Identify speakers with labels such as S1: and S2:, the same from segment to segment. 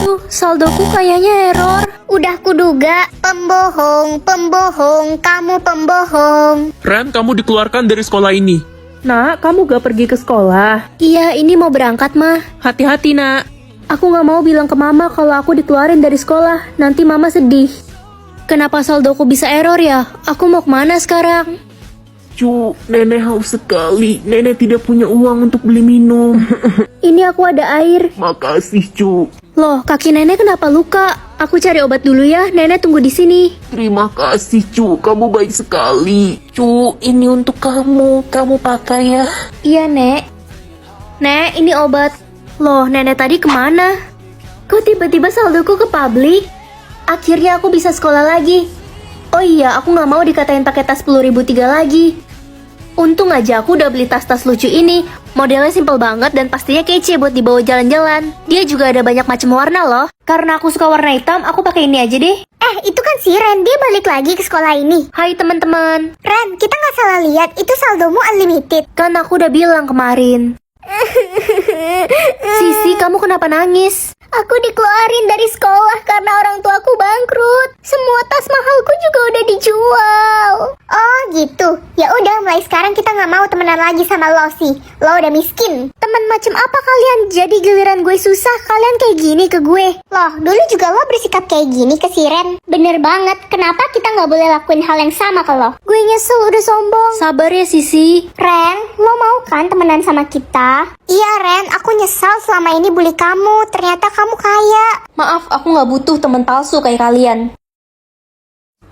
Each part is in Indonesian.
S1: Aduh, saldoku kayaknya error.
S2: Udah kuduga, pembohong, kamu pembohong.
S3: Ren, kamu dikeluarkan dari sekolah ini.
S1: Nak, kamu gak pergi ke sekolah?
S2: Iya, ini mau berangkat, mah.
S1: Hati-hati, nak. Aku gak mau bilang ke mama kalau aku dikeluarin dari sekolah. Nanti mama sedih. Kenapa saldoku bisa error ya? Aku mau kemana sekarang?
S3: Cu, nenek haus sekali. Nenek tidak punya uang untuk beli minum.
S1: Ini aku ada air.
S3: Makasih, Cu.
S1: Loh, kaki nenek kenapa luka? Aku cari obat dulu ya. Nenek tunggu di sini.
S3: Terima kasih, Cu. Kamu baik sekali. Cu, ini untuk kamu. Kamu pakai ya.
S1: Iya, Nek. Nek, ini obat. Loh, nenek tadi kemana? Kok tiba-tiba saldoku ke publik? Akhirnya aku bisa sekolah lagi. Oh iya, aku gak mau dikatain pakai tas 10.003 lagi. Untung aja aku udah beli tas-tas lucu ini. Modelnya simple banget dan pastinya kece buat dibawa jalan-jalan. Dia juga ada banyak macam warna loh. Karena aku suka warna hitam, aku pakai ini aja deh.
S2: Itu kan si Ren, dia balik lagi ke sekolah ini.
S1: Hai teman-teman.
S2: Ren, kita nggak salah lihat, itu saldomu unlimited.
S1: Kan aku udah bilang kemarin. Sisi, kamu kenapa nangis?
S2: Aku dikeluarin dari sekolah karena orang tuaku bangkrut. Semua tas mahalku juga udah dijual. Oh gitu. Ya udah, mulai sekarang kita nggak mau temenan lagi sama lo sih. Lo udah miskin. Temen macam apa kalian? Jadi giliran gue susah, kalian kayak gini ke gue. Loh, dulu juga lo bersikap kayak gini ke si Ren. Bener banget. Kenapa kita nggak boleh lakuin hal yang sama ke lo? Gue nyesel udah sombong.
S1: Sabar ya Sisi.
S2: Ren, lo mau kan temenan sama kita? Iya Ren, aku nyesal selama ini bully kamu. Ternyata kamu kaya.
S1: Maaf, aku nggak butuh teman palsu kayak kalian.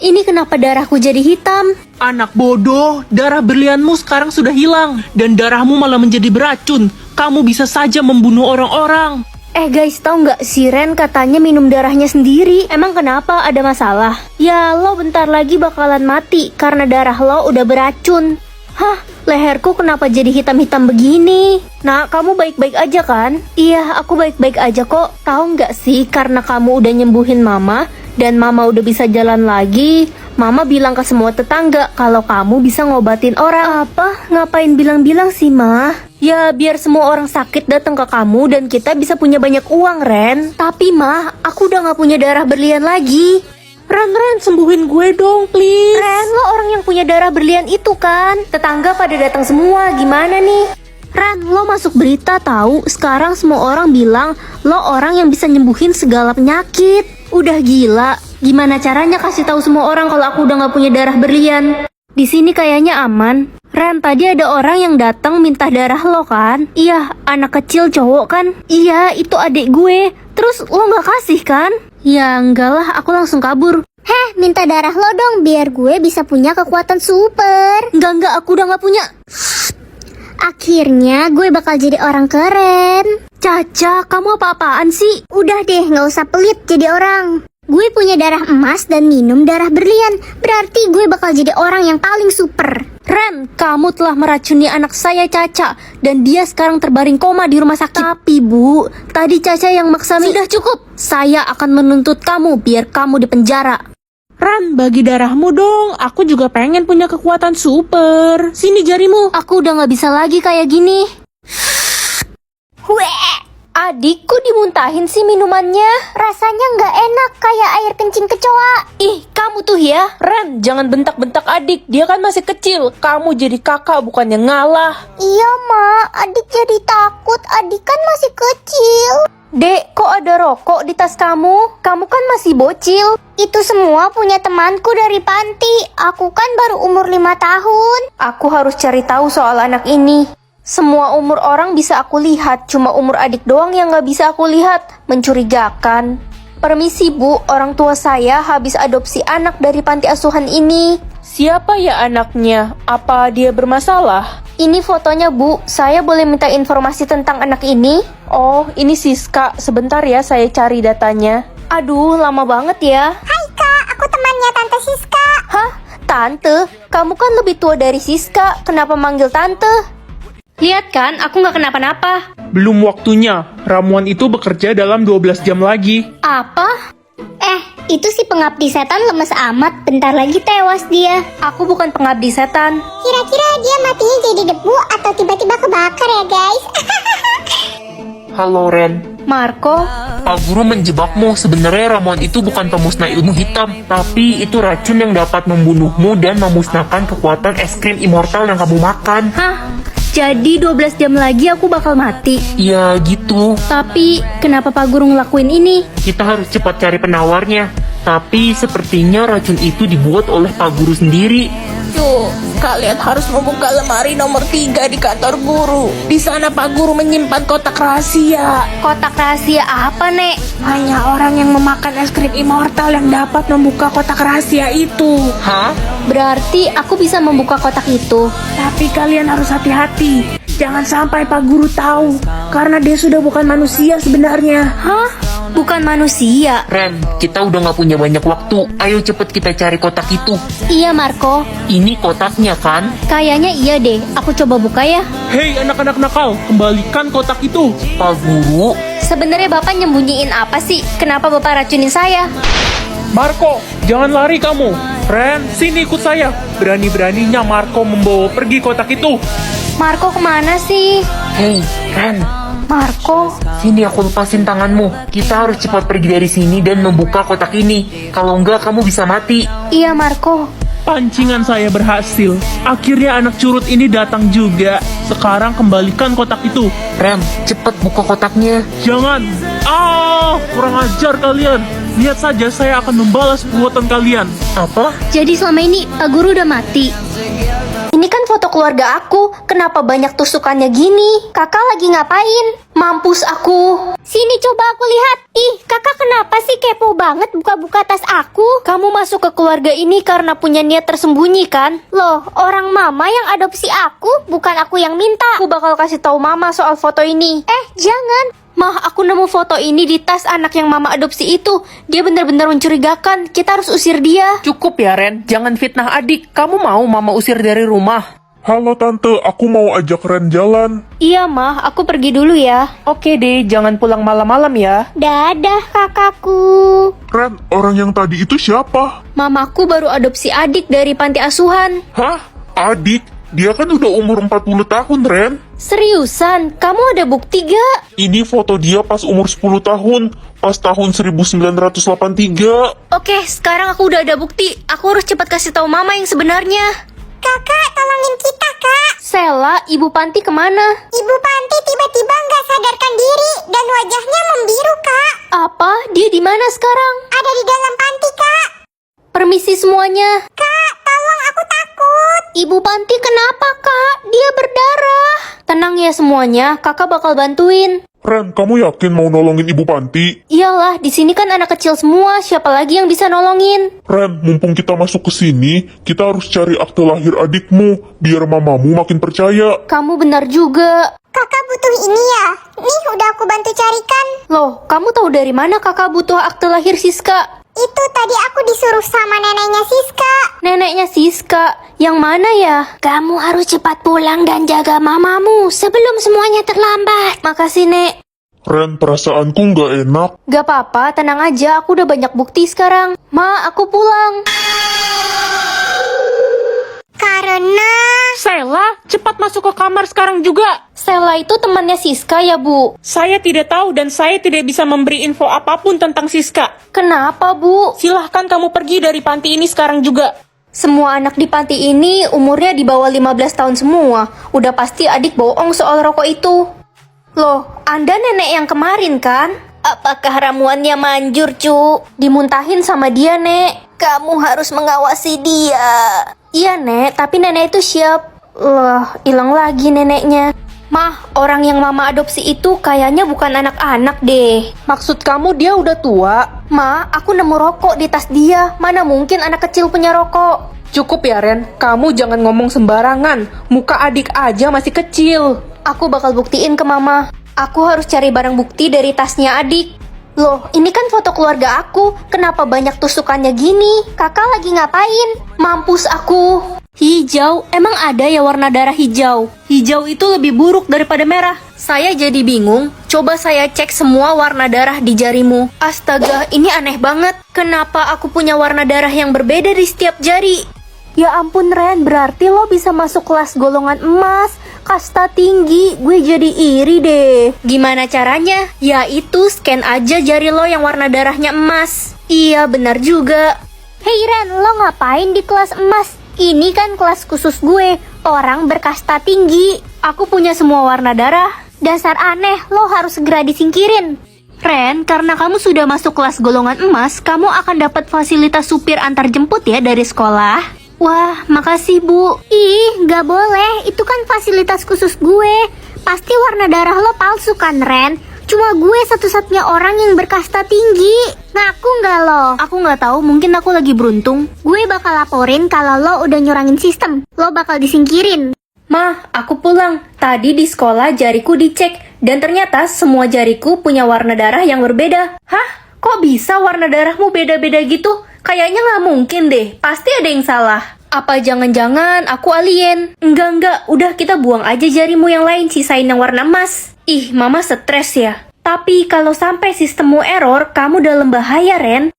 S1: Ini kenapa darahku jadi hitam?
S3: Anak bodoh, darah berlianmu sekarang sudah hilang. Dan darahmu malah menjadi beracun. Kamu bisa saja membunuh orang-orang.
S1: Guys, tau nggak si Ren katanya minum darahnya sendiri. Emang kenapa? Ada masalah? Ya, lo bentar lagi bakalan mati karena darah lo udah beracun. Hah, leherku kenapa jadi hitam-hitam begini? Nah, kamu baik-baik aja kan? Iya, aku baik-baik aja kok. Tahu nggak sih, karena kamu udah nyembuhin mama dan mama udah bisa jalan lagi, mama bilang ke semua tetangga kalau kamu bisa ngobatin orang. Apa? Ngapain bilang-bilang sih, Ma? Ya, biar semua orang sakit datang ke kamu dan kita bisa punya banyak uang, Ren. Tapi, Ma, aku udah nggak punya darah berlian lagi.
S3: Ren, sembuhin gue dong, please.
S1: Ren, lo orang yang punya darah berlian itu kan? Tetangga pada datang semua, gimana nih? Ren, lo masuk berita tahu? Sekarang semua orang bilang lo orang yang bisa nyembuhin segala penyakit. Udah gila. Gimana caranya kasih tahu semua orang kalau aku udah nggak punya darah berlian? Di sini kayaknya aman. Ren, tadi ada orang yang datang minta darah lo kan? Iya, anak kecil cowok kan? Iya, itu adik gue. Terus lo nggak kasih kan? Ya enggak lah, aku langsung kabur.
S2: Minta darah lo dong biar gue bisa punya kekuatan super.
S1: Enggak, aku udah nggak punya.
S2: Akhirnya gue bakal jadi orang keren.
S1: Caca, kamu apa-apaan sih?
S2: Udah deh, nggak usah pelit jadi orang. Gue punya darah emas dan minum darah berlian. Berarti gue bakal jadi orang yang paling super.
S1: Ren, kamu telah meracuni anak saya Caca dan dia sekarang terbaring koma di rumah sakit. Tapi Bu, tadi Caca yang maksa. Sudah cukup. Saya akan menuntut kamu biar kamu dipenjara.
S3: Ren, bagi darahmu dong. Aku juga pengen punya kekuatan super. Sini jarimu.
S1: Aku udah gak bisa lagi kayak gini.
S2: Weh,
S1: Adikku dimuntahin sih minumannya.
S2: rasanya nggak enak kayak air kencing kecoa.
S1: Ih, kamu tuh ya.
S3: Ren, jangan bentak-bentak adik. Dia kan masih kecil. Kamu jadi kakak bukannya ngalah.
S2: Iya Ma, adik jadi takut. Adik kan masih kecil.
S1: Dek, kok ada rokok di tas kamu? Kamu kan masih bocil.
S2: Itu semua punya temanku dari panti. Aku kan baru umur 5 tahun.
S1: Aku harus cari tahu soal anak ini. Semua umur orang bisa aku lihat, cuma umur adik doang yang gak bisa aku lihat. Mencurigakan. Permisi Bu, orang tua saya habis adopsi anak dari panti asuhan ini.
S3: Siapa ya anaknya? Apa dia bermasalah?
S1: Ini fotonya Bu, saya boleh minta informasi tentang anak ini?
S3: Oh, ini Siska. Sebentar ya, saya cari datanya.
S1: Aduh, lama banget ya.
S2: Hai Kak, aku temannya Tante Siska.
S1: Hah? Tante? Kamu kan lebih tua dari Siska, kenapa manggil Tante? Lihat kan, aku nggak kenapa-napa.
S3: Belum waktunya. Ramuan itu bekerja dalam 12 jam lagi.
S1: Apa?
S2: Itu si pengabdi setan lemes amat. Bentar lagi tewas dia.
S1: Aku bukan pengabdi setan.
S2: Kira-kira dia matinya jadi debu atau tiba-tiba kebakar ya guys?
S3: Halo Ren.
S1: Marco,
S3: Pak Guru menjebakmu. Sebenarnya ramuan itu bukan pemusnah ilmu hitam, tapi itu racun yang dapat membunuhmu dan memusnahkan kekuatan es krim immortal yang kamu makan.
S1: hah? Jadi 12 jam lagi aku bakal mati.
S3: Ya gitu.
S1: Tapi kenapa Pak Guru ngelakuin ini?
S3: Kita harus cepat cari penawarnya. Tapi sepertinya racun itu dibuat oleh Pak Guru sendiri.
S4: Yuk, kalian harus membuka lemari nomor 3 di kantor guru. Di sana Pak Guru menyimpan kotak rahasia.
S1: Kotak rahasia apa, Nek?
S4: Hanya orang yang memakan es krim immortal yang dapat membuka kotak rahasia itu.
S3: Hah?
S1: Berarti aku bisa membuka kotak itu.
S4: Tapi kalian harus hati-hati. Jangan sampai Pak Guru tahu, karena dia sudah bukan manusia sebenarnya.
S1: Hah? Bukan manusia?
S3: Ren, kita udah nggak punya banyak waktu. Ayo cepet kita cari kotak itu.
S1: Iya, Marco.
S3: Ini kotaknya kan?
S1: Kayaknya iya deh. Aku coba buka ya.
S3: Hei anak-anak nakal, kembalikan kotak itu. Pak Guru.
S1: Sebenarnya Bapak nyembunyiin apa sih? Kenapa Bapak racunin saya?
S3: Marco, jangan lari kamu. Ren, sini ikut saya. Berani-beraninya Marco membawa pergi kotak itu.
S1: Marco kemana sih?
S3: Hei, Ren.
S1: Marco?
S3: Sini aku lepasin tanganmu. Kita harus cepat pergi dari sini dan membuka kotak ini. Kalau enggak kamu bisa mati.
S1: Iya, Marco.
S3: Pancingan saya berhasil. Akhirnya anak curut ini datang juga. Sekarang kembalikan kotak itu. Rem, cepat buka kotaknya. Jangan. Kurang ajar kalian. Lihat saja saya akan membalas perbuatan kalian. Apa?
S1: Jadi selama ini Pak Guru udah mati. Ini kan foto keluarga aku. Kenapa banyak tusukannya gini? Kakak lagi ngapain? Mampus aku. Sini coba aku lihat. Ih, kakak kenapa sih kepo banget buka-buka tas aku? Kamu masuk ke keluarga ini karena punya niat tersembunyi kan? Loh, orang mama yang adopsi aku, bukan aku yang minta. Aku bakal kasih tahu mama soal foto ini. Jangan. Mah, aku nemu foto ini di tas anak yang mama adopsi itu. Dia benar-benar mencurigakan. Kita harus usir dia.
S3: Cukup ya Ren, jangan fitnah adik. Kamu mau mama usir dari rumah?
S5: Halo Tante, aku mau ajak Ren jalan.
S1: Iya, Mah. Aku pergi dulu ya.
S3: Oke deh, jangan pulang malam-malam ya.
S1: Dadah, kakakku.
S5: Ren, orang yang tadi itu siapa?
S1: Mamaku baru adopsi adik dari panti asuhan.
S5: Hah? Adik? Dia kan udah umur 40 tahun, Ren.
S1: Seriusan? Kamu ada bukti gak?
S5: Ini foto dia pas umur 10 tahun. Pas tahun 1983.
S1: Oke, sekarang aku udah ada bukti. Aku harus cepat kasih tahu mama yang sebenarnya.
S2: Kakak, tolongin kita, Kak.
S1: Sela, ibu panti kemana?
S2: Ibu Panti tiba-tiba nggak sadarkan diri dan wajahnya membiru, Kak.
S1: Apa? Dia di mana sekarang?
S2: Ada di dalam panti, Kak.
S1: Permisi semuanya.
S2: Kak, tolong, aku takut.
S1: Ibu panti kenapa, Kak? Dia berdarah. Tenang ya semuanya, kakak bakal bantuin.
S5: Ren, kamu yakin mau nolongin Ibu Panti?
S1: Iyalah, di sini kan anak kecil semua. Siapa lagi yang bisa nolongin?
S5: Ren, mumpung kita masuk ke sini, kita harus cari akte lahir adikmu, biar mamamu makin percaya.
S1: Kamu benar juga.
S2: Kakak butuh ini ya? Nih, udah aku bantu carikan.
S1: Loh, kamu tahu dari mana kakak butuh akte lahir Siska?
S2: Itu tadi aku disuruh sama neneknya Siska.
S1: Neneknya Siska, yang mana ya? Kamu harus cepat pulang dan jaga mamamu sebelum semuanya terlambat. Makasih, Nek.
S5: Ren, perasaanku nggak enak.
S1: Gak apa-apa, tenang aja. Aku udah banyak bukti sekarang. Ma, aku pulang.
S2: Karena...
S3: Sela, cepat masuk ke kamar sekarang juga.
S1: Stella itu temannya Siska ya, Bu?
S3: Saya tidak tahu dan saya tidak bisa memberi info apapun tentang Siska.
S1: Kenapa, Bu?
S3: Silahkan kamu pergi dari panti ini sekarang juga.
S1: Semua anak di panti ini umurnya di bawah 15 tahun semua. Udah pasti adik bohong soal rokok itu. Loh, Anda nenek yang kemarin kan? Apakah ramuannya manjur, Cu? Dimuntahin sama dia, Nek. Kamu harus mengawasi dia. Iya, Nek, tapi nenek itu siap. Loh, hilang lagi neneknya. Mah, orang yang mama adopsi itu kayaknya bukan anak-anak deh. Maksud kamu dia udah tua? Ma, aku nemu rokok di tas dia. Mana mungkin anak kecil punya rokok?
S3: Cukup ya Ren, kamu jangan ngomong sembarangan. Muka adik aja masih kecil.
S1: Aku bakal buktiin ke mama. Aku harus cari barang bukti dari tasnya adik. Loh, ini kan foto keluarga aku. Kenapa banyak tusukannya gini? Kakak lagi ngapain? Mampus aku. Hijau? Emang ada ya warna darah hijau? Hijau itu lebih buruk daripada merah. Saya jadi bingung. Coba saya cek semua warna darah di jarimu. Astaga, ini aneh banget. Kenapa aku punya warna darah yang berbeda di setiap jari? Ya ampun Ren, berarti lo bisa masuk kelas golongan emas. kasta tinggi, gue jadi iri deh. Gimana caranya? Ya itu scan aja jari lo yang warna darahnya emas. Iya benar juga.
S2: Hei Ren, lo ngapain di kelas emas? Ini kan kelas khusus gue, orang berkasta tinggi.
S1: Aku punya semua warna darah.
S2: Dasar aneh, lo harus segera disingkirin.
S1: Ren, karena kamu sudah masuk kelas golongan emas, kamu akan dapat fasilitas supir antar jemput ya dari sekolah. Wah, makasih Bu.
S2: Ih, gak boleh, itu kan fasilitas khusus gue. Pasti warna darah lo palsu kan Ren? Cuma gue satu-satunya orang yang berkasta tinggi. Ngaku gak lo?
S1: Aku nggak tahu, mungkin aku lagi beruntung.
S2: Gue bakal laporin kalau lo udah nyurangin sistem. Lo bakal disingkirin.
S1: Mah, aku pulang. Tadi di sekolah jariku dicek, dan ternyata semua jariku punya warna darah yang berbeda. Hah? Kok bisa warna darahmu beda-beda gitu? Kayaknya nggak mungkin deh, pasti ada yang salah. Apa jangan-jangan aku alien? Enggak, udah kita buang aja jarimu yang lain, sisain yang warna emas. Ih, mama stres ya. Tapi kalau sampai sistemmu error, kamu dalam bahaya, Ren.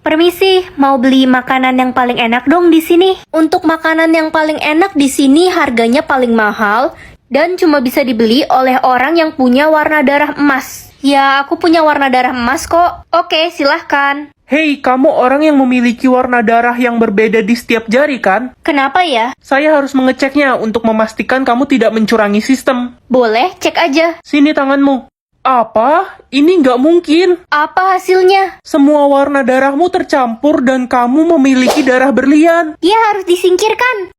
S1: Permisi, mau beli makanan yang paling enak dong di sini. Untuk makanan yang paling enak di sini harganya paling mahal dan cuma bisa dibeli oleh orang yang punya warna darah emas. Ya, aku punya warna darah emas kok. Oke, silahkan.
S3: Hei, kamu orang yang memiliki warna darah yang berbeda di setiap jari kan?
S1: Kenapa ya?
S3: Saya harus mengeceknya untuk memastikan kamu tidak mencurangi sistem.
S1: Boleh, cek aja.
S3: Sini tanganmu. Apa? Ini nggak mungkin.
S1: Apa hasilnya?
S3: Semua warna darahmu tercampur dan kamu memiliki darah berlian.
S2: Dia harus disingkirkan.